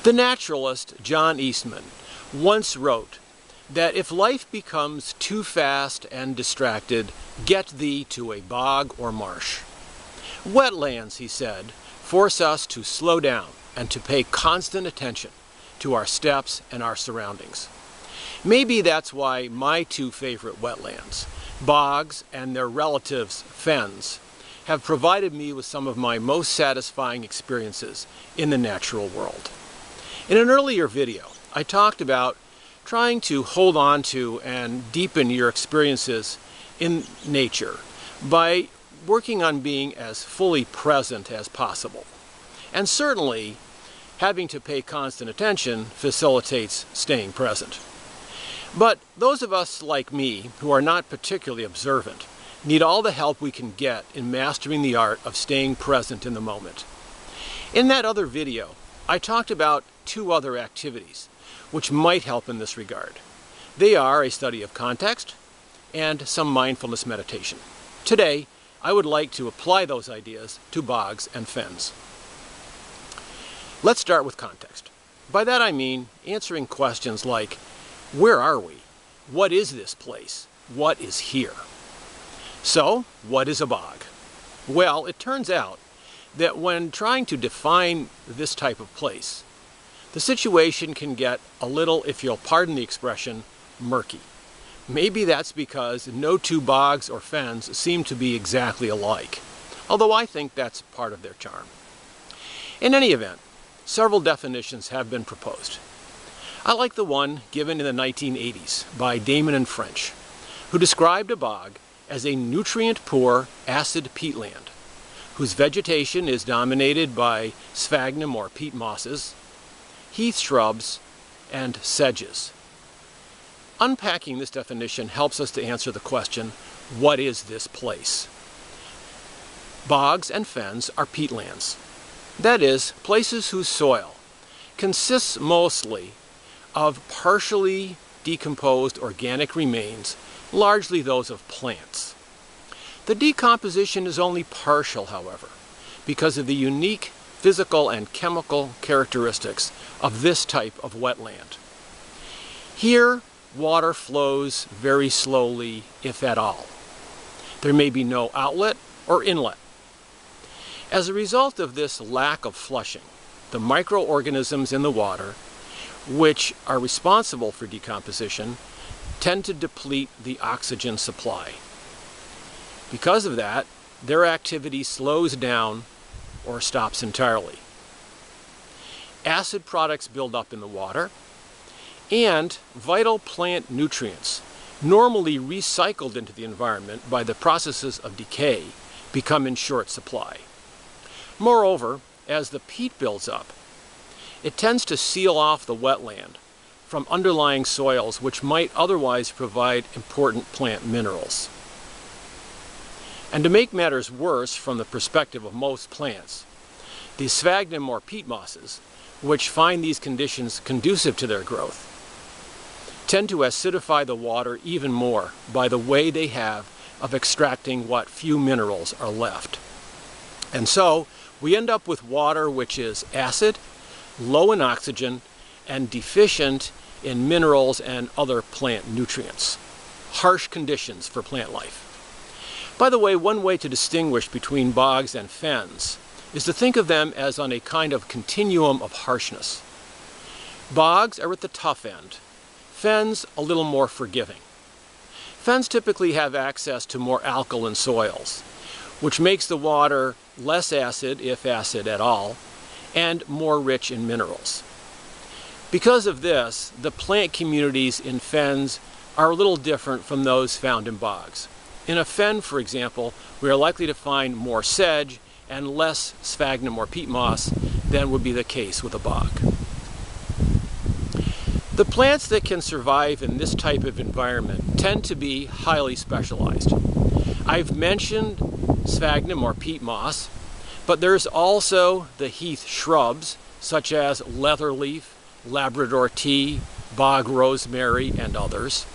The naturalist John Eastman once wrote that if life becomes too fast and distracted, get thee to a bog or marsh. Wetlands, he said, force us to slow down and to pay constant attention to our steps and our surroundings. Maybe that's why my two favorite wetlands, bogs and their relatives, fens, have provided me with some of my most satisfying experiences in the natural world. In an earlier video, I talked about trying to hold on to and deepen your experiences in nature by working on being as fully present as possible. And certainly, having to pay constant attention facilitates staying present. But those of us like me who are not particularly observant need all the help we can get in mastering the art of staying present in the moment. In that other video, I talked about two other activities which might help in this regard. They are a study of context and some mindfulness meditation. Today, I would like to apply those ideas to bogs and fens. Let's start with context. By that I mean answering questions like, where are we? What is this place? What is here? So, what is a bog? Well, it turns out that when trying to define this type of place, the situation can get a little, if you'll pardon the expression, murky. Maybe that's because no two bogs or fens seem to be exactly alike, although I think that's part of their charm. In any event, several definitions have been proposed. I like the one given in the 1980s by Damon and French, who described a bog as a nutrient-poor, acid peatland, whose vegetation is dominated by sphagnum or peat mosses, heath shrubs, and sedges. Unpacking this definition helps us to answer the question, what is this place? Bogs and fens are peatlands. That is, places whose soil consists mostly of partially decomposed organic remains, largely those of plants. The decomposition is only partial, however, because of the unique physical and chemical characteristics of this type of wetland. Here, water flows very slowly, if at all. There may be no outlet or inlet. As a result of this lack of flushing, the microorganisms in the water, which are responsible for decomposition, tend to deplete the oxygen supply. Because of that, their activity slows down or stops entirely. Acid products build up in the water, and vital plant nutrients, normally recycled into the environment by the processes of decay, become in short supply. Moreover, as the peat builds up, it tends to seal off the wetland from underlying soils which might otherwise provide important plant minerals. And to make matters worse from the perspective of most plants, the sphagnum or peat mosses, which find these conditions conducive to their growth, tend to acidify the water even more by the way they have of extracting what few minerals are left. And so, we end up with water which is acid, low in oxygen, and deficient in minerals and other plant nutrients. Harsh conditions for plant life. By the way, one way to distinguish between bogs and fens is to think of them as on a kind of continuum of harshness. Bogs are at the tough end, fens a little more forgiving. Fens typically have access to more alkaline soils, which makes the water less acid, if acid at all, and more rich in minerals. Because of this, the plant communities in fens are a little different from those found in bogs. In a fen, for example, we are likely to find more sedge and less sphagnum or peat moss than would be the case with a bog. The plants that can survive in this type of environment tend to be highly specialized. I've mentioned sphagnum or peat moss, but there's also the heath shrubs such as leatherleaf, Labrador tea, bog rosemary, and others,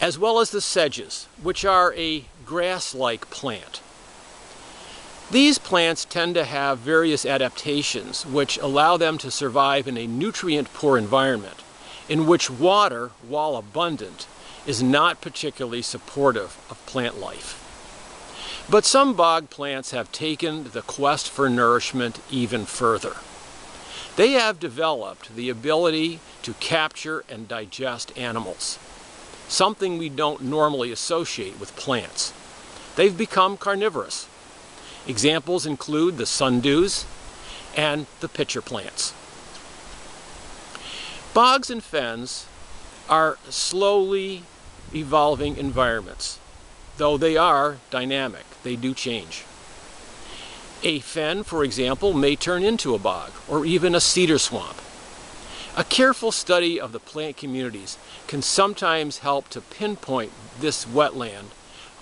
as well as the sedges, which are a grass-like plant. These plants tend to have various adaptations which allow them to survive in a nutrient-poor environment in which water, while abundant, is not particularly supportive of plant life. But some bog plants have taken the quest for nourishment even further. They have developed the ability to capture and digest animals, something we don't normally associate with plants. They've become carnivorous. Examples include the sundews and the pitcher plants. Bogs and fens are slowly evolving environments, though they are dynamic. They do change. A fen, for example, may turn into a bog or even a cedar swamp. A careful study of the plant communities can sometimes help to pinpoint this wetland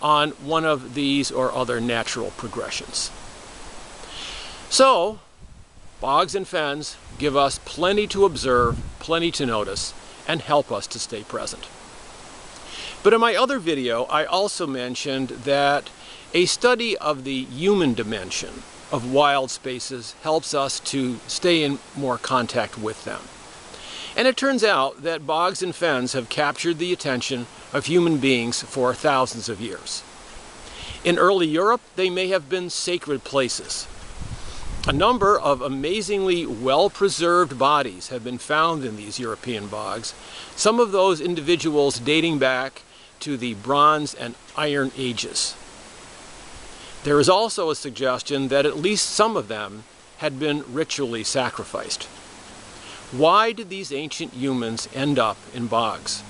on one of these or other natural progressions. So, bogs and fens give us plenty to observe, plenty to notice, and help us to stay present. But in my other video, I also mentioned that a study of the human dimension of wild spaces helps us to stay in more contact with them. And it turns out that bogs and fens have captured the attention of human beings for thousands of years. In early Europe, they may have been sacred places. A number of amazingly well-preserved bodies have been found in these European bogs, some of those individuals dating back to the Bronze and Iron Ages. There is also a suggestion that at least some of them had been ritually sacrificed. Why did these ancient humans end up in bogs?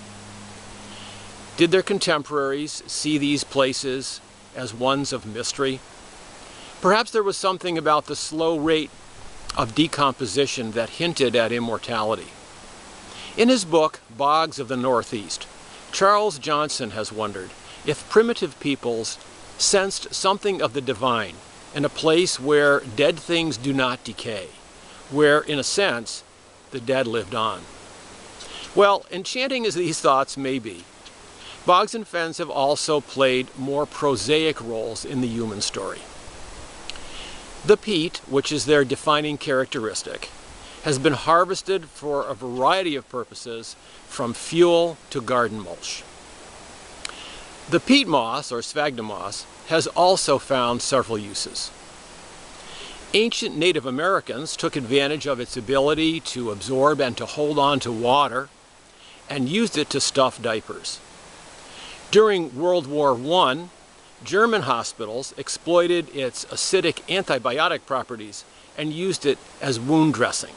Did their contemporaries see these places as ones of mystery? Perhaps there was something about the slow rate of decomposition that hinted at immortality. In his book, Bogs of the Northeast, Charles Johnson has wondered if primitive peoples sensed something of the divine in a place where dead things do not decay, where, in a sense, the dead lived on. Well, enchanting as these thoughts may be, bogs and fens have also played more prosaic roles in the human story. The peat, which is their defining characteristic, has been harvested for a variety of purposes, from fuel to garden mulch. The peat moss, or sphagnum moss, has also found several uses. Ancient Native Americans took advantage of its ability to absorb and to hold on to water and used it to stuff diapers. During World War I, German hospitals exploited its acidic antibiotic properties and used it as wound dressing.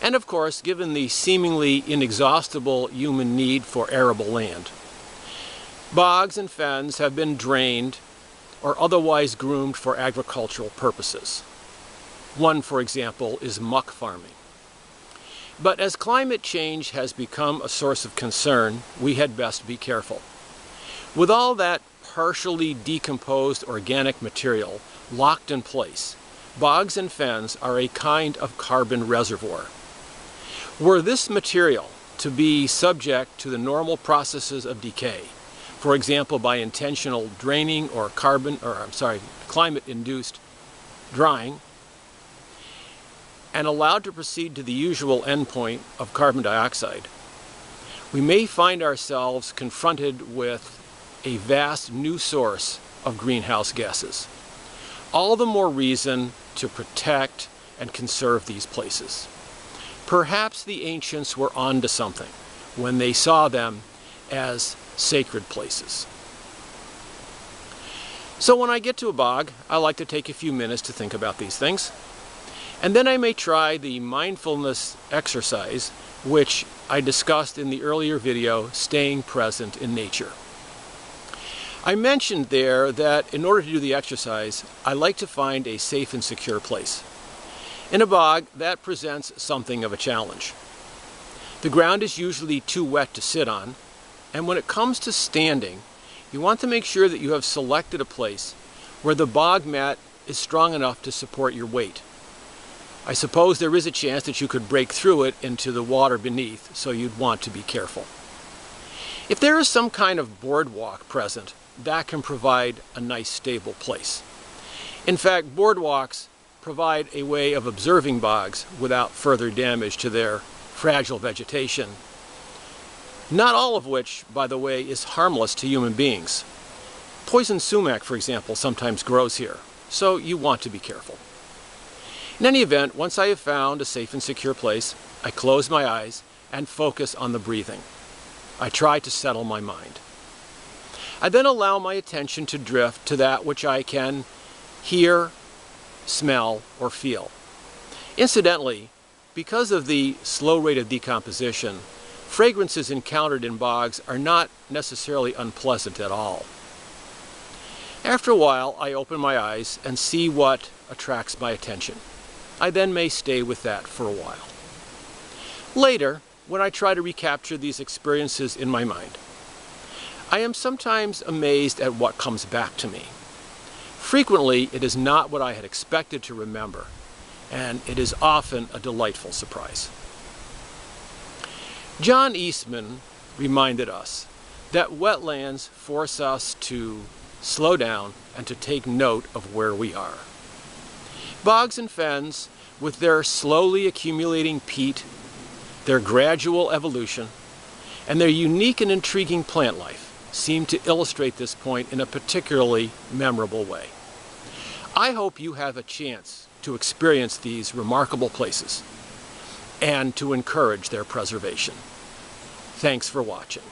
And of course, given the seemingly inexhaustible human need for arable land, bogs and fens have been drained or otherwise groomed for agricultural purposes. One, for example, is muck farming. But as climate change has become a source of concern, we had best be careful. With all that partially decomposed organic material locked in place, bogs and fens are a kind of carbon reservoir. Were this material to be subject to the normal processes of decay, for example by intentional draining or climate-induced drying, and allowed to proceed to the usual endpoint of carbon dioxide, we may find ourselves confronted with a vast new source of greenhouse gases. All the more reason to protect and conserve these places. Perhaps the ancients were onto something when they saw them as sacred places. So when I get to a bog, I like to take a few minutes to think about these things. And then I may try the mindfulness exercise, which I discussed in the earlier video, Staying Present in Nature. I mentioned there that in order to do the exercise, I like to find a safe and secure place. In a bog, that presents something of a challenge. The ground is usually too wet to sit on, and when it comes to standing, you want to make sure that you have selected a place where the bog mat is strong enough to support your weight. I suppose there is a chance that you could break through it into the water beneath, so you'd want to be careful. If there is some kind of boardwalk present, that can provide a nice stable place. In fact, boardwalks provide a way of observing bogs without further damage to their fragile vegetation, not all of which, by the way, is harmless to human beings. Poison sumac, for example, sometimes grows here, so you want to be careful. In any event, once I have found a safe and secure place, I close my eyes and focus on the breathing. I try to settle my mind. I then allow my attention to drift to that which I can hear, smell, or feel. Incidentally, because of the slow rate of decomposition, fragrances encountered in bogs are not necessarily unpleasant at all. After a while, I open my eyes and see what attracts my attention. I then may stay with that for a while. Later, when I try to recapture these experiences in my mind, I am sometimes amazed at what comes back to me. Frequently, it is not what I had expected to remember, and it is often a delightful surprise. John Eastman reminded us that wetlands force us to slow down and to take note of where we are. Bogs and fens, with their slowly accumulating peat, their gradual evolution, and their unique and intriguing plant life, seem to illustrate this point in a particularly memorable way. I hope you have a chance to experience these remarkable places and to encourage their preservation. Thanks for watching.